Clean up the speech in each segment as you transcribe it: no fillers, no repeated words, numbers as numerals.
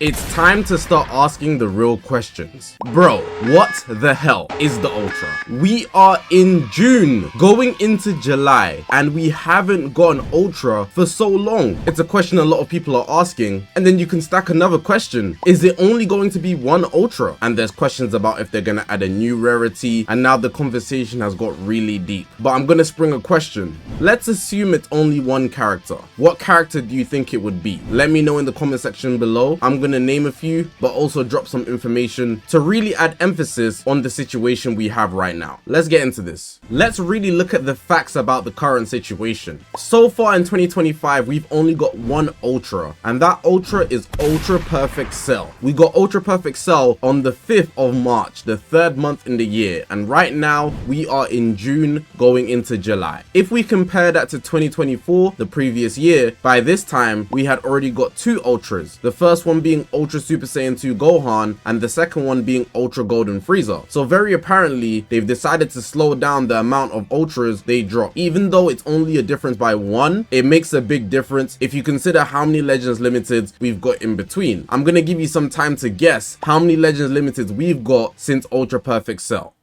It's time to start asking the real questions. Bro, what the hell is the Ultra? We are in June, going into July, and we haven't got an Ultra for so long. It's a question a lot of people are asking, and then you can stack another question. Is it only going to be one Ultra? And there's questions about if they're gonna add a new rarity, and now the conversation has got really deep. But I'm gonna spring a question. Let's assume it's only one character. What character do you think it would be? Let me know in the comment section below. I'm gonna name a few, but also drop some information to really add emphasis on the situation we have right now. Let's get into this. Let's really look at the facts about the current situation. So far in 2025, we've only got one Ultra, and that Ultra is Ultra Perfect Cell. We got Ultra Perfect Cell on the 5th of March, the 3rd month in the year, and right now we are in June going into July. If we compare that to 2024, the previous year, by this time we had already got two Ultras. The first one being Ultra Super Saiyan 2 Gohan, and the second one being Ultra Golden Frieza. So very apparently, they've decided to slow down the amount of Ultras they drop. Even though it's only a difference by one, it makes a big difference if you consider how many Legends Limiteds we've got in between. I'm gonna give you some time to guess how many Legends Limiteds we've got since Ultra Perfect Cell.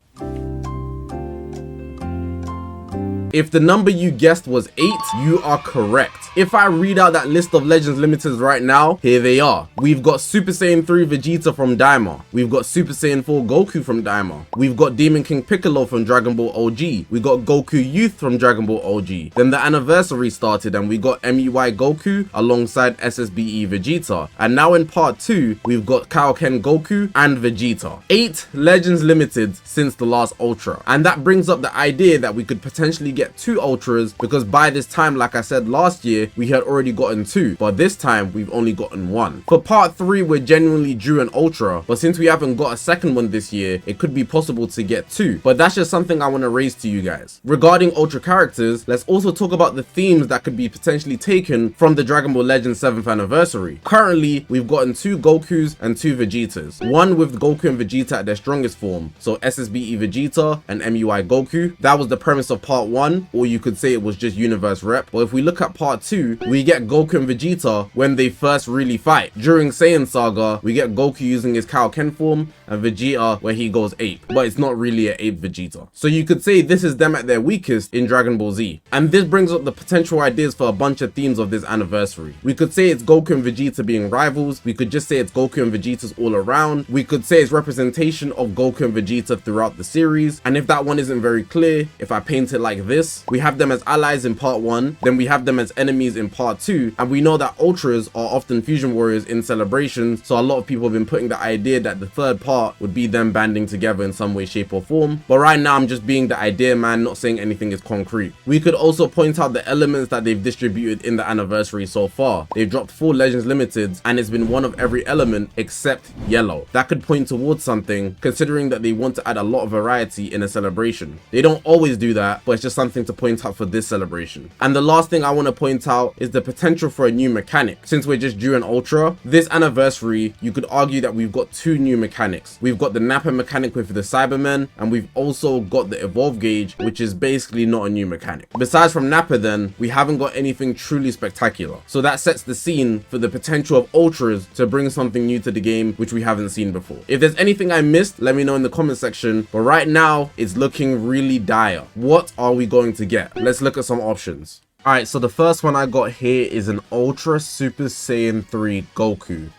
If the number you guessed was 8, you are correct. If I read out that list of Legends Limiteds right now, here they are. We've got Super Saiyan 3 Vegeta from Daima. We've got Super Saiyan 4 Goku from Daima. We've got Demon King Piccolo from Dragon Ball OG. We got Goku Youth from Dragon Ball OG. Then the anniversary started and we got MUI Goku alongside SSBE Vegeta. And now in part 2, we've got Kaioken Goku and Vegeta. 8 Legends Limiteds since the last Ultra. And that brings up the idea that we could potentially get 2 Ultras, because by this time, like I said last year, we had already gotten 2, but this time we've only gotten 1. For part 3, we're genuinely due an Ultra, but since we haven't got a second one this year, it could be possible to get 2. But that's just something I want to raise to you guys. Regarding Ultra characters, let's also talk about the themes that could be potentially taken from the Dragon Ball Legends 7th anniversary. Currently, we've gotten 2 Gokus and 2 Vegetas. One with Goku and Vegeta at their strongest form, so SSBE Vegeta and MUI Goku. That was the premise of part 1. Or you could say it was just universe rep. But if we look at part 2, we get Goku and Vegeta when they first really fight. During Saiyan Saga, we get Goku using his Kaioken form and Vegeta where he goes ape, but it's not really an ape Vegeta. So you could say this is them at their weakest in Dragon Ball Z. And this brings up the potential ideas for a bunch of themes of this anniversary. We could say it's Goku and Vegeta being rivals. We could just say it's Goku and Vegeta's all around. We could say it's representation of Goku and Vegeta throughout the series. And if that one isn't very clear, if I paint it like this, we have them as allies in part 1, then we have them as enemies in part 2, and we know that Ultras are often fusion warriors in celebrations, so a lot of people have been putting the idea that the third part would be them banding together in some way, shape or form. But right now I'm just being the idea man, not saying anything is concrete. We could also point out the elements that they've distributed in the anniversary so far. They've dropped 4 Legends Limiteds, and it's been one of every element except yellow. That could point towards something, considering that they want to add a lot of variety in a celebration. They don't always do that, but it's just something to point out for this celebration. And the last thing I want to point out is the potential for a new mechanic. Since we're just due an Ultra, this anniversary, you could argue that we've got 2 new mechanics. We've got the Nappa mechanic with the Cybermen, and we've also got the Evolve Gauge, which is basically not a new mechanic. Besides from Nappa then, we haven't got anything truly spectacular. So that sets the scene for the potential of Ultras to bring something new to the game, which we haven't seen before. If there's anything I missed, let me know in the comment section, but right now, it's looking really dire. What are we going to get? Let's look at some options. Alright, so the first one I got here is an Ultra Super Saiyan 3 Goku.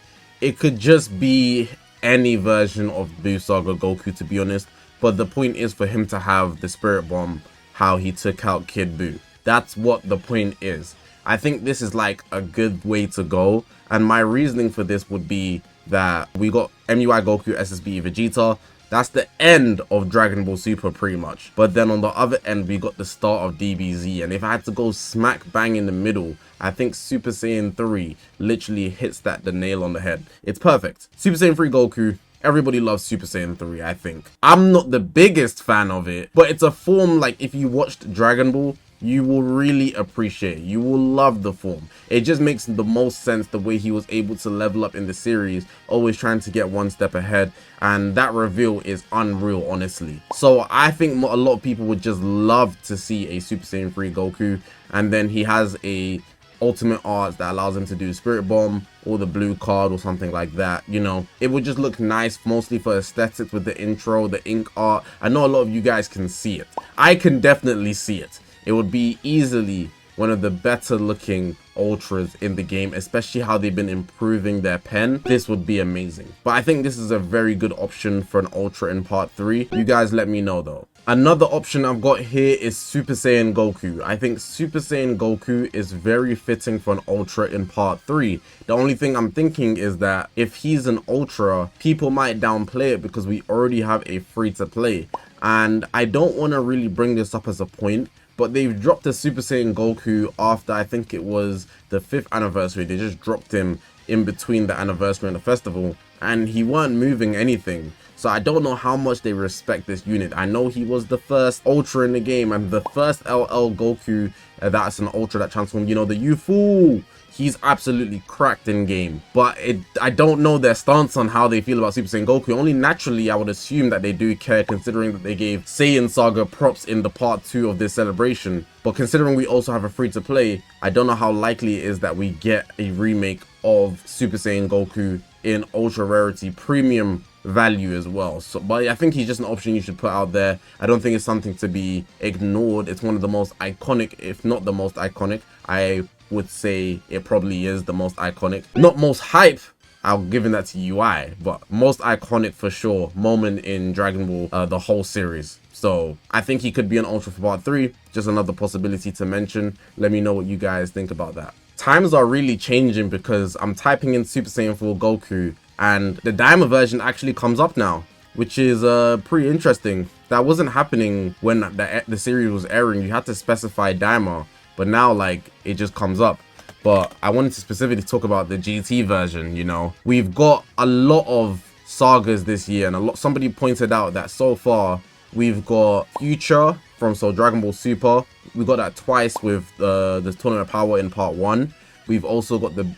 It could just be any version of Buu Saga Goku, to be honest, but the point is for him to have the Spirit Bomb, how he took out Kid Buu. That's what the point is. I think this is like a good way to go, and my reasoning for this would be that we got MUI Goku, SSBE Vegeta. That's the end of Dragon Ball Super pretty much. But then on the other end, we got the start of DBZ. And if I had to go smack bang in the middle, I think Super Saiyan 3 literally hits the nail on the head. It's perfect. Super Saiyan 3 Goku. Everybody loves Super Saiyan 3, I think. I'm not the biggest fan of it, but it's a form like if you watched Dragon Ball, you will really appreciate it. You will love the form. It just makes the most sense the way he was able to level up in the series, always trying to get one step ahead, and that reveal is unreal, honestly. So I think a lot of people would just love to see a Super Saiyan 3 Goku, and then he has a ultimate arts that allows him to do Spirit Bomb or the blue card or something like that. You know, it would just look nice, mostly for aesthetics with the intro, the ink art. I know a lot of you guys can see it. I can definitely see it. It would be easily one of the better looking ultras in the game, especially how they've been improving their pen. This would be amazing. But I think this is a very good option for an ultra in part 3. You guys let me know though. Another option I've got here is Super Saiyan Goku. I think Super Saiyan Goku is very fitting for an ultra in part 3. The only thing I'm thinking is that if he's an ultra, people might downplay it because we already have a free to play. And I don't want to really bring this up as a point, but they've dropped the Super Saiyan Goku after, I think it was the 5th anniversary. They just dropped him in between the anniversary and the festival, and he weren't moving anything. So I don't know how much they respect this unit. I know he was the first ultra in the game, and the first LL Goku that's an ultra that transformed, you know, the Youthful. He's absolutely cracked in game, but I don't know their stance on how they feel about Super Saiyan Goku. Only naturally I would assume that they do care, considering that they gave Saiyan Saga props in the part 2 of this celebration. But considering we also have a free to play, I don't know how likely it is that we get a remake of Super Saiyan Goku in ultra rarity premium value as well. So, but I think he's just an option you should put out there. I don't think it's something to be ignored. It's one of the most iconic, if not the most iconic. I would say it probably is the most iconic, not most hype. I'm giving that to UI, but most iconic for sure moment in Dragon Ball, the whole series. So I think he could be an ultra for part 3. Just another possibility to mention. Let me know what you guys think about that. Times are really changing because I'm typing in Super Saiyan 4 Goku and the Daima version actually comes up now, which is pretty interesting. That wasn't happening when the series was airing. You had to specify Daima, but now like it just comes up. But I wanted to specifically talk about the GT version. You know, we've got a lot of sagas this year, and somebody pointed out that so far we've got Future from Dragon Ball Super. We got that twice with the Tournament of Power in part 1. We've also got the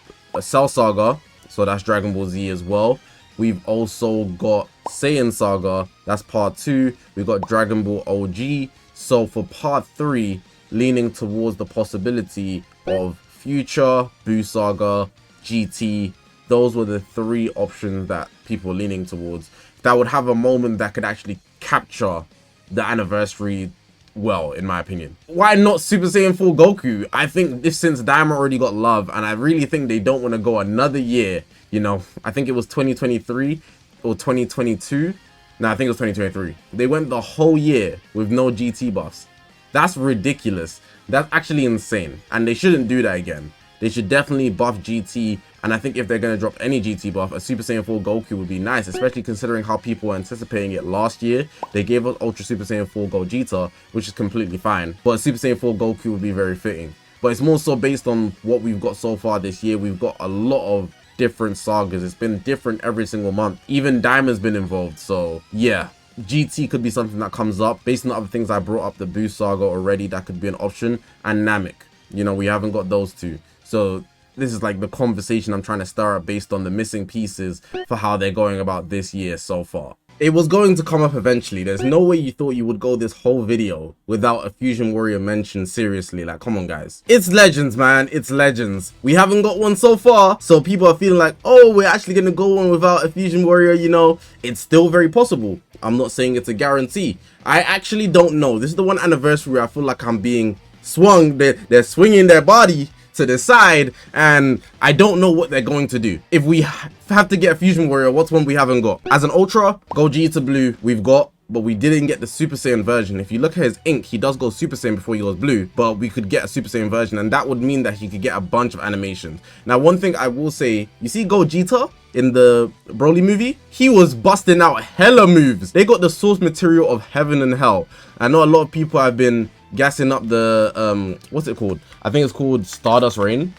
Cell Saga, so that's Dragon Ball Z as well. We've also got Saiyan Saga, that's part 2. We've got Dragon Ball OG. So for part 3, leaning towards the possibility of Future, Buu Saga, GT. Those were the 3 options that people were leaning towards that would have a moment that could actually capture the anniversary well, in my opinion. Why not Super Saiyan 4 Goku? I think this, since Daima already got love, and I really think they don't want to go another year. You know, I think it was 2023 or 2022. No, I think it was 2023. They went the whole year with no GT buffs. That's ridiculous. That's actually insane, and they shouldn't do that again. They should definitely buff GT, and I think if they're going to drop any GT buff, a Super Saiyan 4 Goku would be nice, especially considering how people were anticipating it last year. They gave us Ultra Super Saiyan 4 Gogeta, which is completely fine, but Super Saiyan 4 Goku would be very fitting. But it's more so based on what we've got so far this year. We've got a lot of different sagas. It's been different every single month. Even Daima's been involved, so yeah. GT could be something that comes up. Based on the other things I brought up, the Buu Saga already, that could be an option. And Namek. You know, we haven't got those two. So this is like the conversation I'm trying to stir up based on the missing pieces for how they're going about this year so far. It was going to come up eventually. There's no way you thought you would go this whole video without a Fusion Warrior mention. Seriously, like, come on guys. It's Legends, man. It's Legends. We haven't got one so far, so people are feeling like, oh, we're actually gonna go on without a Fusion Warrior. You know, it's still very possible. I'm not saying it's a guarantee. I actually don't know. This is the one anniversary where I feel like I'm being swung. They're swinging their body to the side, and I don't know what they're going to do. If we have to get a Fusion Warrior, what's one we haven't got? As an Ultra, Gogeta Blue we've got, but we didn't get the Super Saiyan version. If you look at his ink, he does go Super Saiyan before he goes blue, but we could get a Super Saiyan version, and that would mean that he could get a bunch of animations. Now, one thing I will say, you see Gogeta in the Broly movie? He was busting out hella moves. They got the source material of heaven and hell. I know a lot of people have been gassing up the what's it called? I think it's called Stardust Rain,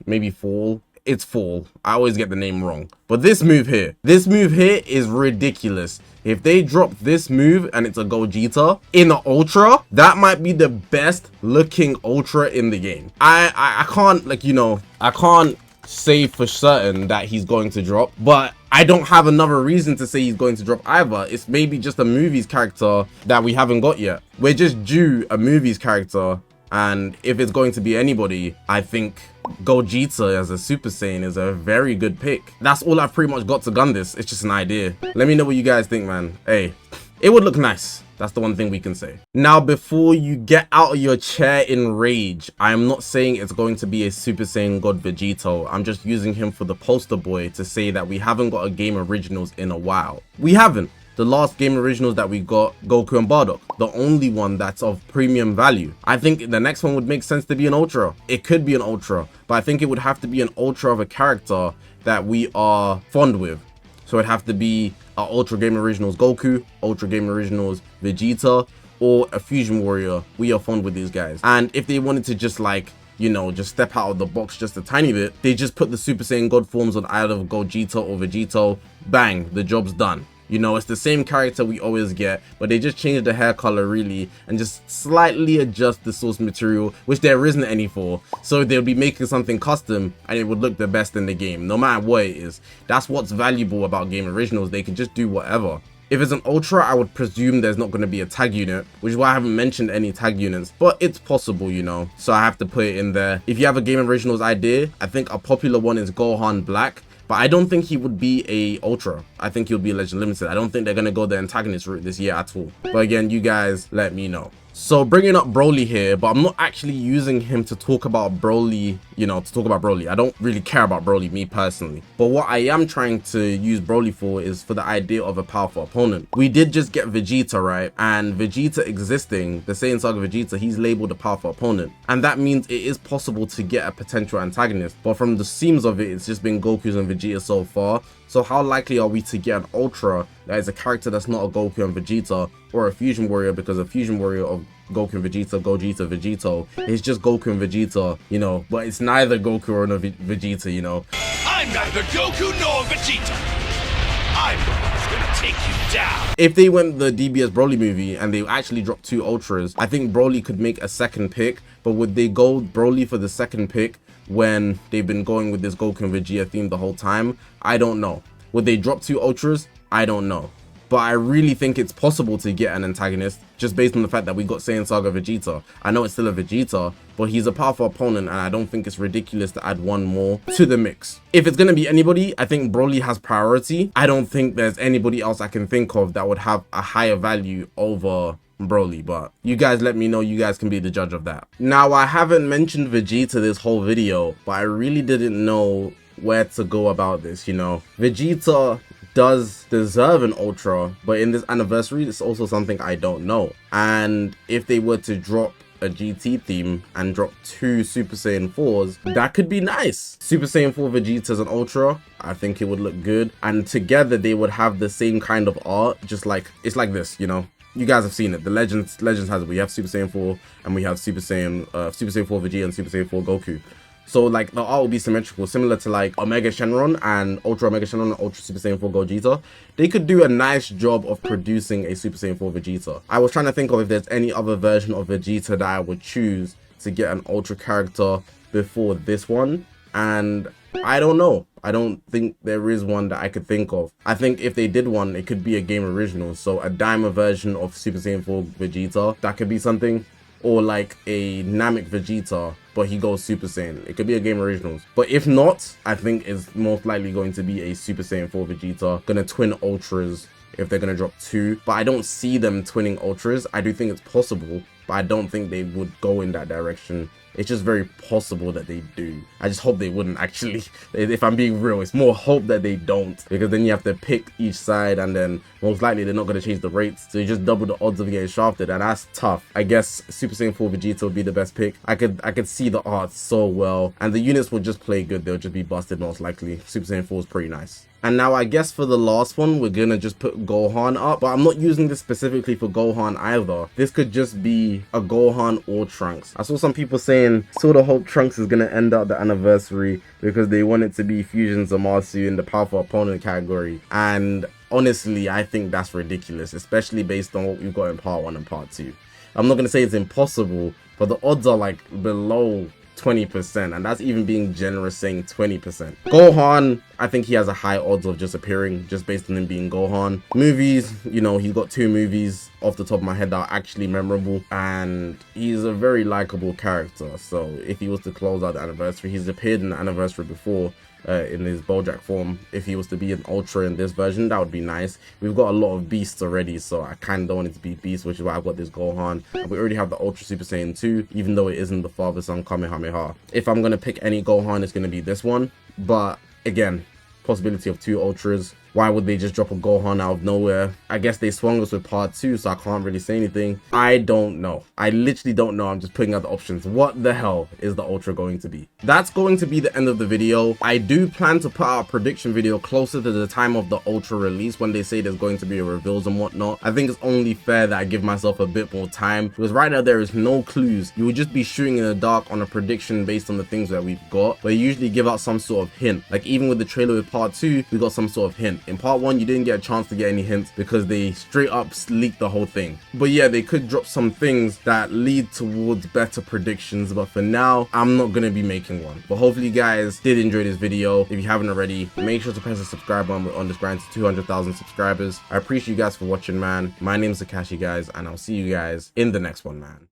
maybe Fall. It's Fall. I always get the name wrong. But this move here is ridiculous. If they drop this move and it's a Gogeta in an Ultra, that might be the best looking Ultra in the game. I can't, like, you know, I can't say for certain that he's going to drop, but I don't have another reason to say he's going to drop either. It's maybe just a movies character that we haven't got yet. We're just due a movies character And if it's going to be anybody, I think Gogeta as a Super Saiyan is a very good pick. That's all I've pretty much got to gun this. It's just an idea. Let me know what you guys think, man. Hey, it would look nice. That's the one thing we can say. Now, before you get out of your chair in rage, I am not saying it's going to be a Super Saiyan God Vegito. I'm just using him for the poster boy to say that we haven't got a Game Originals in a while. We haven't. The last Game Originals that we got, Goku and Bardock, the only one that's of premium value. I think the next one would make sense to be an Ultra. It could be an Ultra, but I think it would have to be an Ultra of a character that we are fond with. So it'd have to be an Ultra Game Originals Goku, Ultra Game Originals Vegeta, or a Fusion Warrior. We are fond with these guys. And if they wanted to just like, you know, just step out of the box just a tiny bit, they just put the Super Saiyan God forms on either Gogeta or Vegito. Bang, the job's done. You know, it's the same character we always get, but they just changed the hair color really and just slightly adjust the source material, which there isn't any for. So they'll be making something custom and it would look the best in the game, no matter what it is. That's what's valuable about Game Originals. They can just do whatever. If it's an Ultra, I would presume there's not going to be a tag unit, which is why I haven't mentioned any tag units, but it's possible, you know, so I have to put it in there. If you have a Game Originals idea, I think a popular one is Gohan Black. But I don't think he would be a Ultra. I think he would be Legend Limited. I don't think they're going to go the antagonist route this year at all. But again, you guys let me know. So bringing up Broly here, but I'm not actually using him to talk about Broly, you know, to talk about Broly. I don't really care about Broly, me personally. But what I am trying to use Broly for is for the idea of a powerful opponent. We did just get Vegeta, right? And Vegeta existing, the Saiyan Saga Vegeta, he's labeled a powerful opponent. And that means it is possible to get a potential antagonist. But from the seams of it, it's just been Goku's and Vegeta so far. So how likely are we to get an Ultra that is a character that's not a Goku and Vegeta, or a Fusion Warrior, because a Fusion Warrior of Goku and Vegeta, Gogeta, Vegito, is just Goku and Vegeta, you know, but it's neither Goku or Vegeta, you know. I'm neither Goku nor Vegeta. I'm gonna take you down. If they went the DBS Broly movie and they actually dropped 2 Ultras, I think Broly could make a second pick, but would they go Broly for the second pick when they've been going with this Goku and Vegeta theme the whole time? I don't know. Would they drop 2 Ultras? I don't know. But I really think it's possible to get an antagonist just based on the fact that we got Saiyan Saga Vegeta. I know it's still a Vegeta, but he's a powerful opponent and I don't think it's ridiculous to add one more to the mix. If it's going to be anybody, I think Broly has priority. I don't think there's anybody else I can think of that would have a higher value over Broly, but you guys let me know. You guys can be the judge of that. Now, I haven't mentioned Vegeta this whole video, but I really didn't know where to go about this, you know. Vegeta does deserve an Ultra, but in this anniversary, it's also something I don't know. And if they were to drop a GT theme and drop 2 Super Saiyan 4s, that could be nice. Super Saiyan 4 Vegeta as an Ultra, I think it would look good. And together they would have the same kind of art, just like, it's like this, you know. You guys have seen it. The Legends has it. We have Super Saiyan 4 and we have Super Saiyan 4 Vegeta and Super Saiyan 4 Goku. So like the art will be symmetrical, similar to like Omega Shenron and Ultra Omega Shenron and Ultra Super Saiyan 4 Gogeta. They could do a nice job of producing a Super Saiyan 4 Vegeta. I was trying to think of if there's any other version of Vegeta that I would choose to get an Ultra character before this one. And I don't know. I don't think there is one that I could think of. I think if they did one, it could be a Game Original. So a Daima version of Super Saiyan 4 Vegeta, that could be something. Or like a Namek Vegeta, but he goes Super Saiyan. It could be a Game Originals. But if not, I think it's most likely going to be a Super Saiyan 4 Vegeta. Gonna twin Ultras if they're gonna drop 2. But I don't see them twinning Ultras. I do think it's possible, but I don't think they would go in that direction. It's just very possible that they do. I just hope they wouldn't, actually. If I'm being real, it's more hope that they don't, because then you have to pick each side and then most likely they're not going to change the rates. So you just double the odds of getting shafted, and that's tough. I guess Super Saiyan 4 Vegeta would be the best pick. I could see the art so well, and the units would just play good. They'll just be busted most likely. Super Saiyan 4 is pretty nice. And now I guess for the last one, we're gonna just put Gohan up, but I'm not using this specifically for Gohan either. This could just be a Gohan or Trunks. I saw some people saying, sort of hope Trunks is gonna end up the anniversary because they want it to be Fusion Zamasu in the powerful opponent category. And honestly, I think that's ridiculous, especially based on what we've got in part 1 and part 2. I'm not gonna say it's impossible, but the odds are like below 20%, and that's even being generous saying 20%. Gohan, I think he has a high odds of just appearing just based on him being Gohan. Movies, you know, he's got 2 movies off the top of my head that are actually memorable, and he's a very likable character. So if he was to close out the anniversary, he's appeared in the anniversary before in his Bojack form. If he was to be an Ultra in this version, that would be nice. We've got a lot of Beasts already, so I kind of don't want it to be Beast, which is why I've got this Gohan. And we already have the Ultra Super Saiyan 2, even though it isn't the Father Son Kamehameha. If I'm gonna pick any Gohan, it's gonna be this one. But again, possibility of 2 Ultras. Why would they just drop a Gohan out of nowhere? I guess they swung us with part 2, so I can't really say anything. I don't know. I literally don't know. I'm just putting out the options. What the hell is the Ultra going to be? That's going to be the end of the video. I do plan to put out a prediction video closer to the time of the Ultra release when they say there's going to be a reveals and whatnot. I think it's only fair that I give myself a bit more time, because right now there is no clues. You would just be shooting in the dark on a prediction based on the things that we've got, but you usually give out some sort of hint. Like even with the trailer with part 2, we got some sort of hint. In part 1, you didn't get a chance to get any hints because they straight up leaked the whole thing. But yeah, they could drop some things that lead towards better predictions, but for now, I'm not gonna be making one. But hopefully you guys did enjoy this video. If you haven't already, make sure to press the subscribe button on this grind to 200,000 subscribers. I appreciate you guys for watching, man. My name is Zakashi, guys, and I'll see you guys in the next one, man.